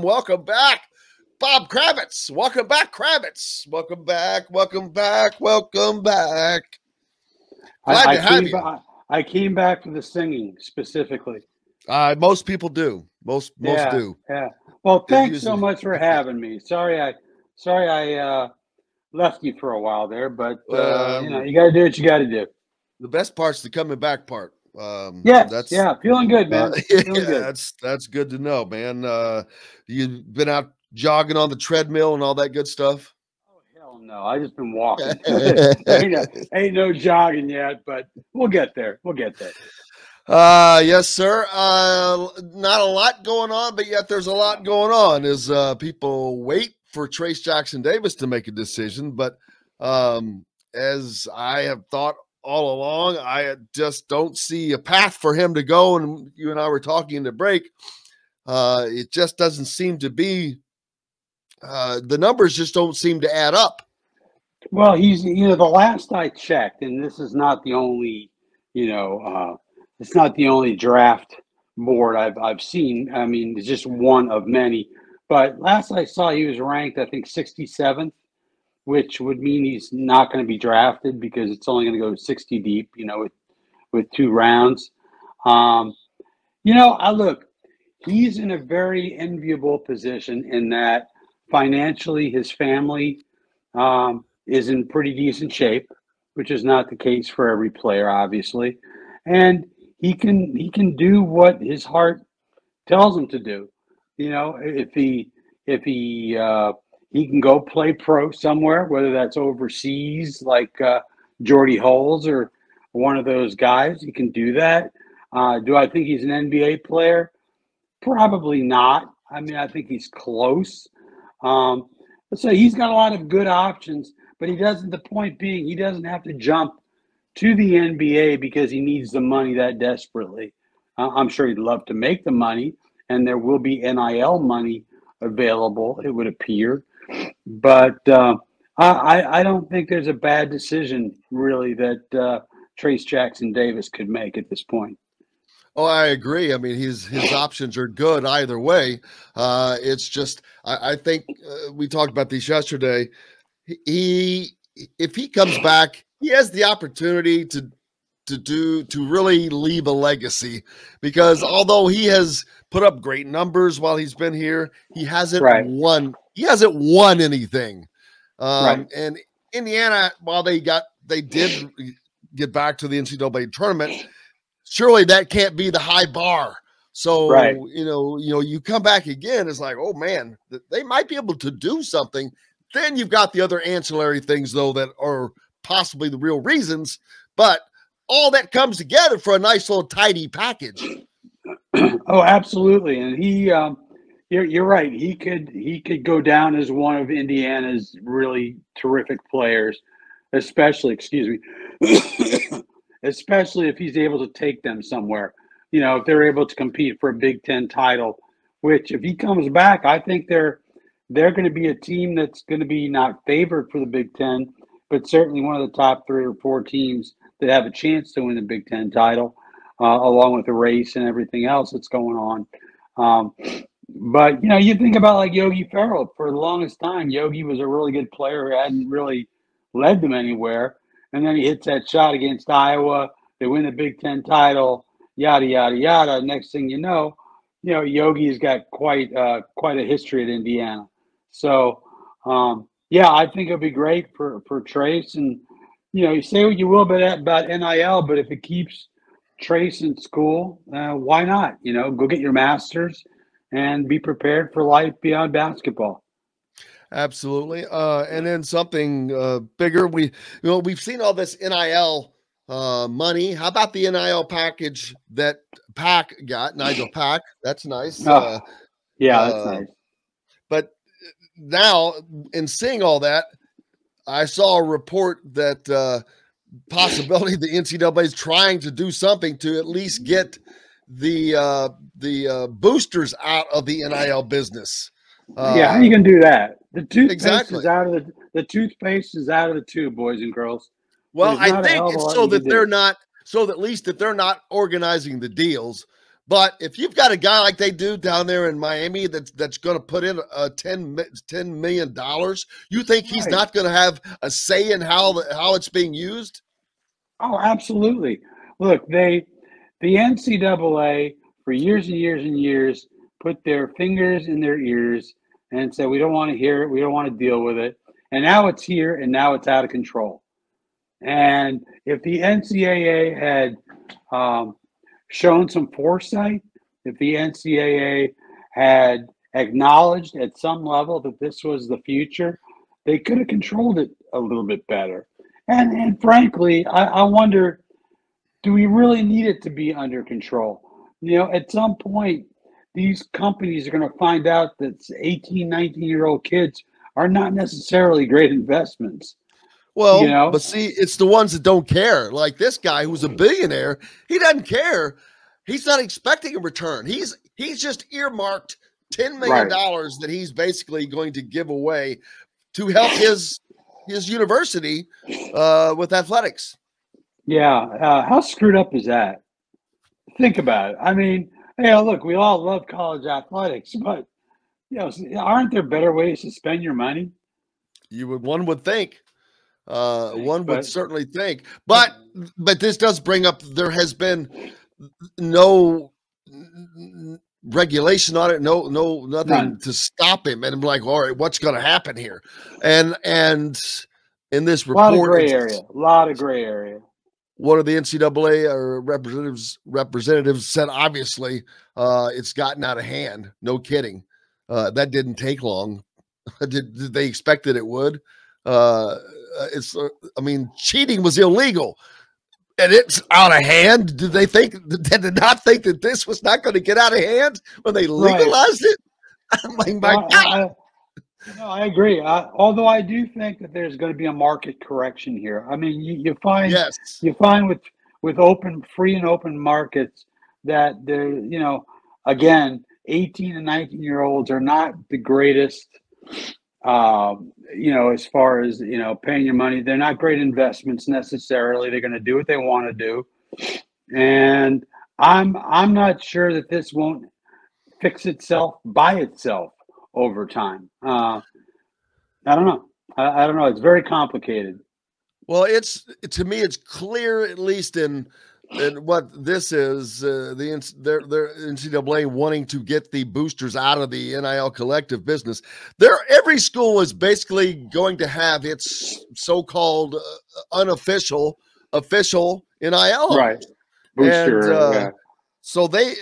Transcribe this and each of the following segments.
Welcome back, Bob Kravitz. Welcome back, Kravitz. Welcome back. Welcome back. Welcome back. Glad to have you. I came back for the singing specifically. Most people do. Most do. Yeah. Well, thanks so much for having me. Sorry I left you for a while there, but you got to do what you got to do. The best part's the coming back part. Feeling good, man. Feeling good. That's good to know, man. You've been out jogging on the treadmill and all that good stuff. Oh hell no! I just been walking. ain't no jogging yet, but we'll get there. Yes, sir. Not a lot going on, but yet there's a lot going on as people wait for Trayce Jackson-Davis to make a decision. But as I have thought all along, I just don't see a path for him to go. And you and I were talking in the break. It just doesn't seem to be. The numbers just don't seem to add up. Well, he's the last I checked, and this is not the only it's not the only draft board I've seen. I mean, it's just one of many. But last I saw, he was ranked, I think, 67th, which would mean he's not going to be drafted because it's only going to go 60 deep, with 2 rounds. Look, he's in a very enviable position in that financially his family is in pretty decent shape, which is not the case for every player, obviously. And he can do what his heart tells him to do. If he can go play pro somewhere, whether that's overseas like Jordy Holes or one of those guys, he can do that. Do I think he's an NBA player? Probably not. I mean, I think he's close. So he's got a lot of good options, but the point being, he doesn't have to jump to the NBA because he needs the money that desperately. I'm sure he'd love to make the money, and there will be NIL money available, it would appear. But I don't think there's a bad decision, really, that Trayce Jackson-Davis could make at this point. Oh, I agree. I mean, his options are good either way. It's just I think we talked about this yesterday. If he comes back, he has the opportunity to really leave a legacy, because although he has put up great numbers while he's been here, he hasn't won. He hasn't won anything. And Indiana, while they did get back to the NCAA tournament, surely that can't be the high bar. So, you come back again, it's like, oh man, they might be able to do something. Then you've got the other ancillary things, though, that are possibly the real reasons, but all that comes together for a nice little tidy package. Oh, absolutely. And you're right. He could go down as one of Indiana's really terrific players, especially if he's able to take them somewhere. If they're able to compete for a Big Ten title, which if he comes back, I think they're going to be a team that's going to be not favored for the Big Ten, but certainly one of the top 3 or 4 teams that have a chance to win the Big Ten title, along with the race and everything else that's going on. But you think about like Yogi Ferrell. For the longest time, Yogi was a really good player who hadn't really led them anywhere. And then he hits that shot against Iowa. They win the Big Ten title, yada, yada, yada. Next thing you know, Yogi's got quite a history at Indiana. So, I think it'll be great for Trayce. And, you say what you will about NIL, but if it keeps Trayce in school, why not? Go get your master's and be prepared for life beyond basketball. Absolutely. And then something bigger. We've seen all this NIL money. How about the NIL package that Pack got? Nigel Pack. That's nice. That's nice. But now, in seeing all that, I saw a report that possibility the NCAA is trying to do something to at least get the boosters out of the NIL business. How are you gonna do that? The toothpaste is out of the toothpaste is out of the tube, boys and girls. Well, I think it's so that they're not, so that at least that they're not organizing the deals. But if you've got a guy like they do down there in Miami that's going to put in $10 million, you think he's Right. not going to have a say in how it's being used? Oh, absolutely. Look, the NCAA for years and years and years put their fingers in their ears and said, we don't want to hear it, we don't want to deal with it. And now it's here and now it's out of control. And if the NCAA had shown some foresight, if the NCAA had acknowledged at some level that this was the future, they could have controlled it a little bit better. And frankly, I wonder, do we really need it to be under control? You know, at some point, these companies are going to find out that 18, 19-year-old kids are not necessarily great investments. Well, You know, but see, it's the ones that don't care. Like this guy who's a billionaire, he doesn't care. He's not expecting a return. He's just earmarked $10 million right. that he's basically going to give away to help his university with athletics. Yeah. How screwed up is that? Think about it. I mean, hey, look, we all love college athletics, but you know, aren't there better ways to spend your money? One would think. One would But certainly think, but this does bring up there has been no regulation on it, no nothing none. to stop him. And I'm like, all right, what's going to happen here? And in this A lot of report, gray area. A lot of gray area. one of the NCAA or representatives said, obviously, it's gotten out of hand. No kidding. That didn't take long. Did they expect that it would? I mean, cheating was illegal and it's out of hand. Did they not think that this was not going to get out of hand when they legalized it? I'm like, my God. I agree. Although I do think that there's going to be a market correction here. I mean, you find Yes. with free and open markets that there, you know, again, 18 and 19-year-olds are not the greatest. You know, as far as, you know, paying your money, they're not great investments necessarily. They're going to do what they want to do. And I'm not sure that this won't fix itself by itself over time. I don't know. I don't know. It's very complicated. Well, to me, it's clear, at least in what this is, their NCAA wanting to get the boosters out of the NIL collective business. Every school is basically going to have its so-called official NIL, Right. Booster. and so they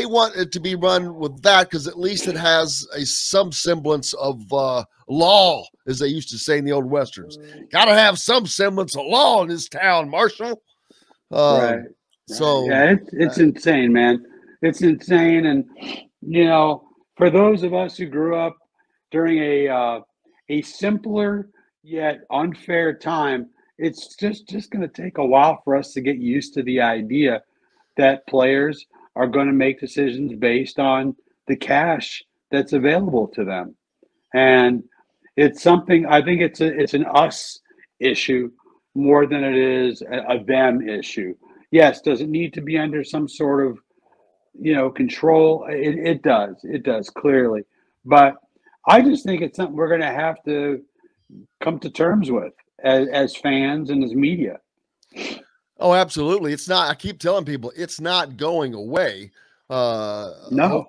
want it to be run with that because at least it has some semblance of law, as they used to say in the old westerns. Got to have some semblance of law in this town, Marshall. Right. So yeah, it's insane, man. It's insane, and you know, for those of us who grew up during a simpler yet unfair time, it's just going to take a while for us to get used to the idea that players are going to make decisions based on the cash that's available to them, and it's something. I think it's an us issue more than it is a them issue. Yes, does it need to be under some sort of, you know, control? It does. It does clearly. But I just think it's something we're going to have to come to terms with as fans and as media. Oh, absolutely. It's not. I keep telling people it's not going away. No.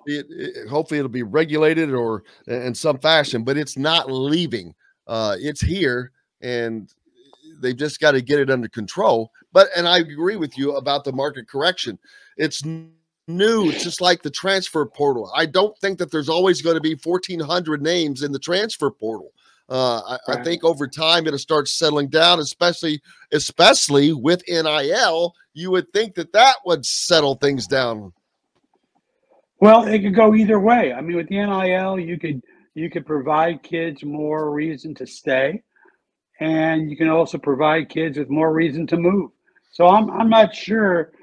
Hopefully it'll be regulated or in some fashion, but it's not leaving. It's here, and they've just got to get it under control. And I agree with you about the market correction. It's new. It's just like the transfer portal. I don't think that there's always going to be 1,400 names in the transfer portal. I think over time it'll start settling down, especially with NIL. You would think that would settle things down. Well, it could go either way. I mean, with the NIL, you could provide kids more reason to stay, and you can also provide kids with more reason to move. So I'm not sure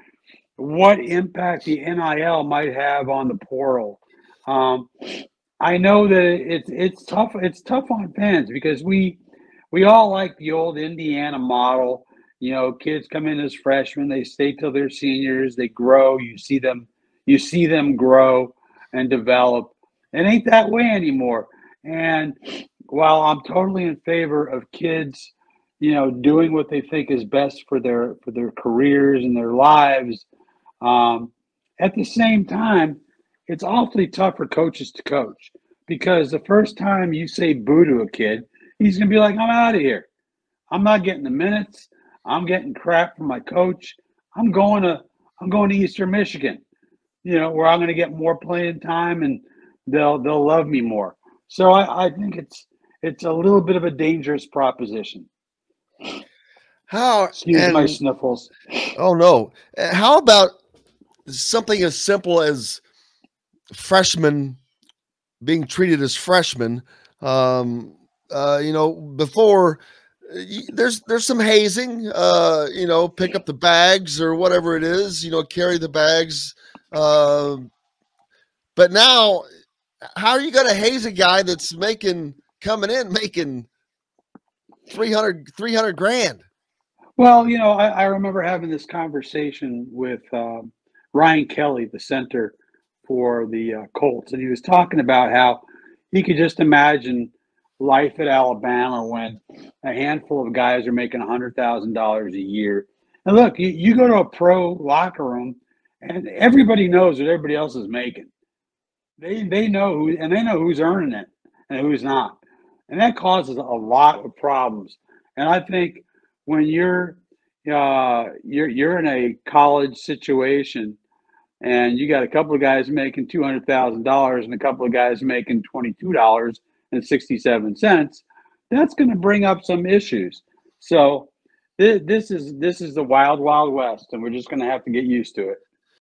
what impact the NIL might have on the portal. I know that it's tough. It's tough on fans because we all like the old Indiana model. You know, kids come in as freshmen, they stay till they're seniors, they grow. You see them You see them grow and develop. It ain't that way anymore. And while I'm totally in favor of kids, doing what they think is best for their careers and their lives, um, at the same time, it's awfully tough for coaches to coach because the first time you say boo to a kid, he's gonna be like, "I'm out of here. I'm not getting the minutes. I'm getting crap from my coach. I'm going to I'm going to Eastern Michigan, where I'm going to get more playing time and they'll love me more." So I think it's a little bit of a dangerous proposition. How Excuse my and sniffles. oh no, how about something as simple as freshmen being treated as freshmen? Before there's some hazing. Pick up the bags or whatever it is. Carry the bags. But now, how are you going to haze a guy that's making 300 grand? Well, I remember having this conversation with Ryan Kelly, the center for the Colts, and he was talking about how he could just imagine life at Alabama when a handful of guys are making $100,000 a year. And look, you go to a pro locker room, and everybody knows what everybody else is making. They know they know who's earning it and who's not, and that causes a lot of problems. And I think when you're in a college situation and you got a couple of guys making $200,000 and a couple of guys making $22.67, that's going to bring up some issues. So this is the wild, wild west, and we're just going to have to get used to it.